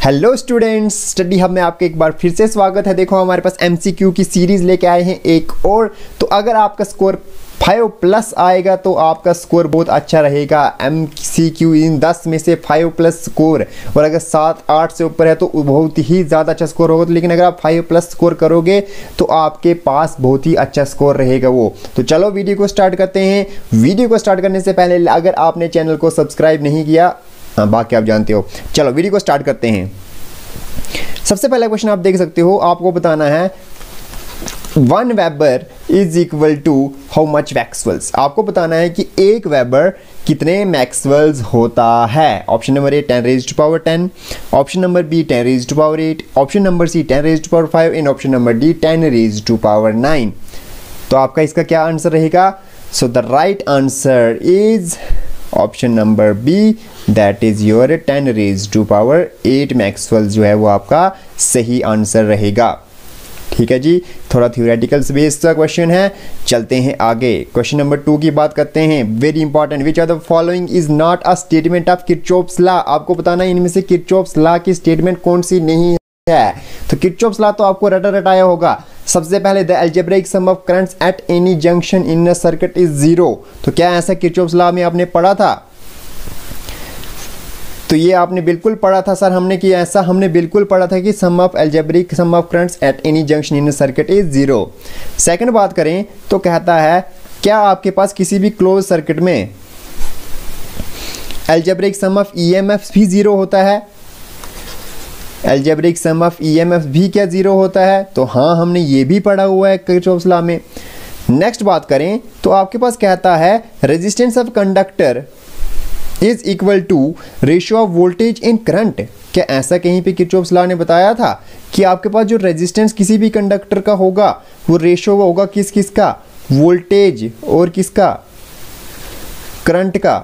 Hello students, study hub में आपके एक बार फिर से स्वागत है। देखो हमारे पास एमसीक्यू की सीरीज़ लेके आए हैं एक और। तो अगर आपका स्कोर 5+ आएगा तो आपका स्कोर बहुत अच्छा रहेगा। एमसीक्यू इन 10 में से 5+ स्कोर, और अगर 7-8 से ऊपर है तो बहुत ही ज़्यादा अच्छा स्कोर होगा। लेकिन अगर आप 5+ स्कोर करोगे तो आपके पास बहुत ही अच्छा स्कोर रहेगा वो। तो चलो वीडियो को स्टार्ट करते हैं। वीडियो को स्टार्ट करने से पहले अगर आपने चैनल को सब्सक्राइब नहीं किया, बाकी आप जानते हो। चलो वीडियो को स्टार्ट करते हैं। सबसे पहला क्वेश्चन आप देख सकते हो, आपको बताना है 1 weber is equal to how much maxwells. आपको बताना है कि 1 वेबर कितने मैक्सवेल्स होता है। Option number A 10⁻10, option number B 10⁻8, option number C 10⁻5 and option number D 10⁻9। तो आपका इसका क्या आंसर रहेगा? So the right answer is option number B, that is your 10⁻8 maxwell जो है वो आपका सही आंसर रहेगा। ठीक है जी, थोड़ा थ्योरेटिकल बेस्ड का क्वेश्चन है। चलते हैं आगे। क्वेश्चन नंबर 2 की बात करते हैं। Very important, which are the following is not a statement of Kirchhoff's law. आपको बताना है इनमें से किरचॉफ्स लॉ की स्टेटमेंट कौन सी नहीं है। तो किरचॉफ्स लॉ तो आपको रटा रटाया होगा। सबसे पहले the algebraic sum of currents at any junction in a circuit is 0। तो क्या ऐसा किरचॉफ्स लॉ में आपने पढ़ा था? तो ये आपने बिल्कुल पढ़ा था सर, हमने कि ऐसा हमने बिल्कुल पढ़ा था कि sum of algebraic sum of currents at any junction in a circuit is 0। Second बात करें तो कहता है क्या आपके पास किसी भी क्लोज सर्किट में अलजेब्रिक सम ऑफ ईएमएफ भी 0 होता है? अलजेब्रिक सम ऑफ ईएमएफ भी क्या 0 होता है? तो हाँ, हमने ये भी पढ़ा हुआ है किरचॉफ्स लॉ में। नेक्स्ट बात करें तो आपके पास कहता है resistance of conductor is equal to ratio of voltage in current. क्या ऐसा कहीं पे किरचॉफ्स लॉ ने बताया था कि आपके पास जो रेजिस्टेंस किसी भी कंडक्टर का होगा वो रेशियो होगा किस का? वोल्टेज और किसका? करंट का।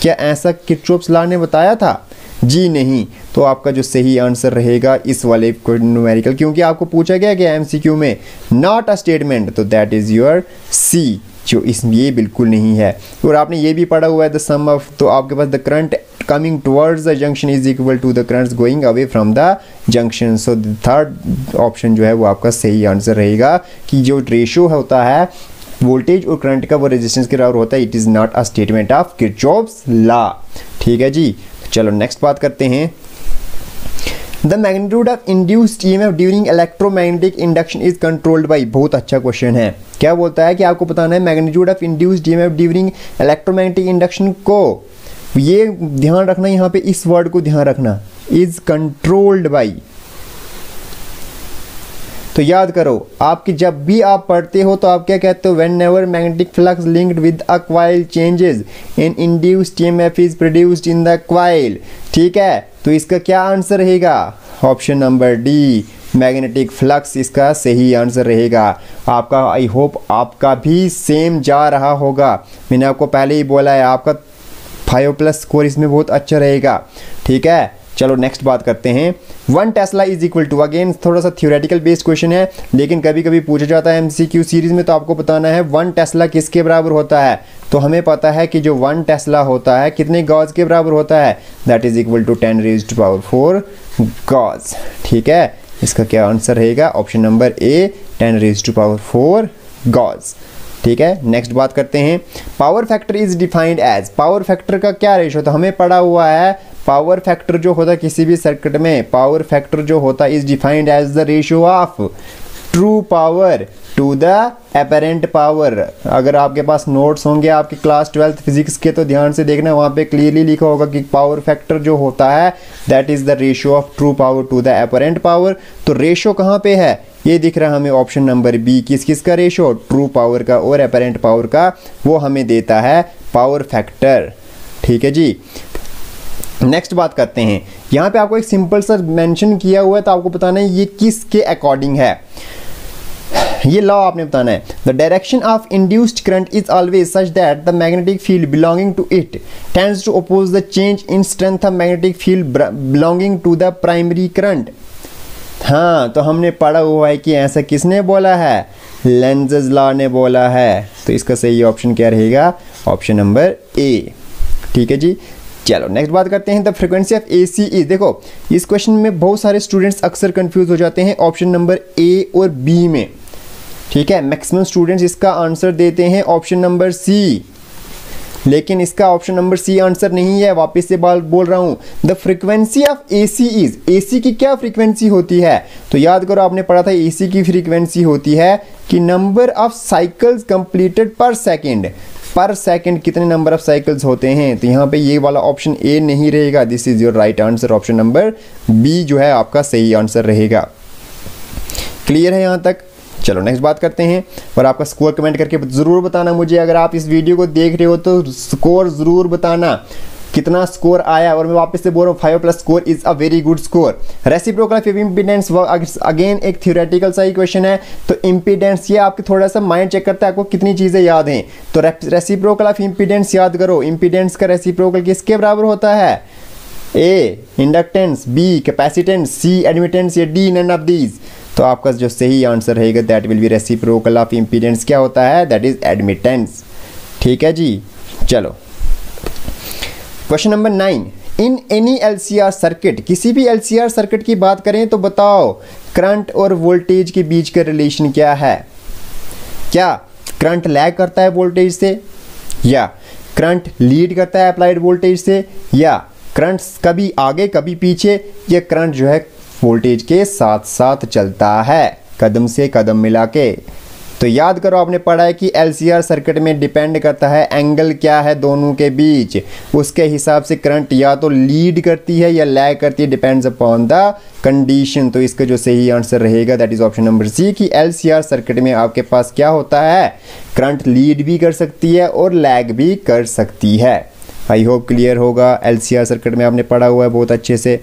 क्या ऐसा किरचॉफ्स लॉ ने बताया था? जी नहीं। तो आपका जो सही आंसर रहेगा इस वाले न्यूमेरिकल, क्योंकि आपको पूछा गया कि एमसीक्यू में नॉट अ स्टेटमेंट, तो दैट इज योर सी, जो इसमें ये बिल्कुल नहीं है। और आपने ये भी पढ़ा हुआ है द सम ऑफ, तो आपके पास the current coming towards the junction is equal to the currents going away from the junction. So the third option जो है वो आपका सही आंसर रहेगा कि जो रेशियो होता है वोल्टेज और करंट का वो रेजिस्टेंस के बराबर होता है। It is not a statement of Kirchhoff's law. ठीक है जी, चलो नेक्स्ट बात करते हैं। The magnitude of induced EMF during electromagnetic induction is controlled by. बहुत अच्छा क्वेश्चन है। क्या बोलता है कि आपको बताना है magnitude of induced EMF during electromagnetic induction को, ये ध्यान रखना, यहाँ पे इस वर्ड को ध्यान रखना, इज कंट्रोल्ड बाई। तो याद करो, आपकी जब भी आप पढ़ते हो तो आप क्या कहते हो? When ever magnetic flux linked with a coil changes in induced EMF is produced in the coil. ठीक है, तो इसका क्या आंसर रहेगा? Option number D, magnetic flux इसका सही आंसर रहेगा। आपका आई होप आपका भी सेम जा रहा होगा। मैंने आपको पहले ही बोला है आपका 5+ स्कोर इसमें बहुत अच्छा रहेगा। ठीक है, चलो नेक्स्ट बात करते हैं। 1 tesla is equal to, again थोड़ा सा थ्योरेटिकल बेस्ड क्वेश्चन है, लेकिन कभी कभी पूछा जाता है एमसीक्यू सीरीज में। तो आपको बताना है 1 टेस्ला किसके बराबर होता है। तो हमें पता है कि जो 1 टेस्ला होता है कितने गॉज के बराबर होता है? That is equal to 10⁻4 gauss. ठीक है, इसका क्या आंसर रहेगा? Option number A 10⁻4 gauss. ठीक है, नेक्स्ट बात करते हैं। Power factor is defined as, power factor का क्या रेशो? तो हमें पढ़ा हुआ है पावर फैक्टर जो होता है किसी भी सर्किट में, पावर फैक्टर जो होता है is defined as the ratio of true power to the apparent power. अगर आपके पास नोट्स होंगे आपके क्लास 12th फिजिक्स के तो ध्यान से देखना, वहाँ पे क्लियरली लिखा होगा कि पावर फैक्टर जो होता है that is the ratio of true power to the apparent power. तो रेशियो कहाँ पे है? ये दिख रहा है हमें ऑप्शन नंबर बी। किस का रेशियो? ट्रू पावर का और एपरेंट पावर का, वो हमें देता है पावर फैक्टर। ठीक है जी, नेक्स्ट बात करते हैं। यहाँ पे आपको एक सिंपल सा मेंशन किया हुआ है, तो आपको बताना है ये किसके अकॉर्डिंग है। ये लॉ आपने बताना है। The direction of induced current is always such that the magnetic field belonging to it tends to oppose the change in strength of magnetic field belonging to the primary current. हाँ, तो हमने पढ़ा हुआ है कि ऐसा किसने बोला है? लेंज़ेस लॉ ने बोला है। तो इसका सही ऑप्शन क्या रहेगा? ऑप्शन नंबर ए। ठीक है जी, चलो नेक्स्ट बात करते हैं the frequency of AC is. देखो इस क्वेश्चन में बहुत सारे स्टूडेंट्स अक्सर कंफ्यूज हो जाते हैं ऑप्शन नंबर ए और बी में, ठीक है। मैक्सिमम स्टूडेंट्स इसका आंसर देते हैं ऑप्शन नंबर सी, लेकिन इसका ऑप्शन नंबर सी आंसर नहीं है। वापस से बोल रहा हूँ, the frequency of AC is, AC की क्या फ्रीक्वेंसी होती है? तो याद करो आपने पढ़ा था AC की फ्रीक्वेंसी होती है कि नंबर ऑफ साइकिल्स कंप्लीटेड पर सेकेंड। पर सेकंड कितने नंबर ऑफ साइकिल्स होते हैं? तो यहाँ पे ये वाला ऑप्शन ए नहीं रहेगा, this is your right answer. Option number B जो है आपका सही आंसर रहेगा। क्लियर है यहाँ तक? चलो नेक्स्ट बात करते हैं, और आपका स्कोर कमेंट करके ज़रूर बताना मुझे। अगर आप इस वीडियो को देख रहे हो तो स्कोर ज़रूर बताना कितना स्कोर आया। और मैं वापस से बोल रहा हूँ 5+ score is a very good score. Reciprocal of impedance again एक थ्योरेटिकल सा ही क्वेश्चन है। तो इम्पीडेंस ये आपके थोड़ा सा माइंड चेक करता है आपको कितनी चीज़ें याद हैं। तो रेसिप्रोकल ऑफ इम्पीडेंस याद करो, इम्पीडेंस का रेसिप्रोकल किसके बराबर होता है? ए इंडक्टेंस, बी कैपेसिटेंस, सी एडमिटेंस या डी नन ऑफ दीज। तो आपका जो सही आंसर रहेगा that will be reciprocal of impedance क्या होता है? That is admittance. ठीक है जी। चलो question number 9, in any LCR circuit, किसी भी LCR सर्किट की बात करें तो बताओ करंट और वोल्टेज के बीच का रिलेशन क्या है? क्या करंट लैग करता है वोल्टेज से, या करंट लीड करता है अप्लाइड वोल्टेज से, या करंट कभी आगे कभी पीछे, या करंट जो है वोल्टेज के साथ साथ चलता है कदम से कदम मिला के? तो याद करो आपने पढ़ा है कि LCR सर्किट में डिपेंड करता है एंगल क्या है दोनों के बीच, उसके हिसाब से करंट या तो लीड करती है या लैग करती है, डिपेंड्स अपॉन द कंडीशन। तो इसका जो सही आंसर रहेगा that is option number C कि LCR सर्किट में आपके पास क्या होता है? करंट लीड भी कर सकती है और लैग भी कर सकती है। आई होप क्लियर होगा। LCR सर्किट में आपने पढ़ा हुआ है बहुत अच्छे से।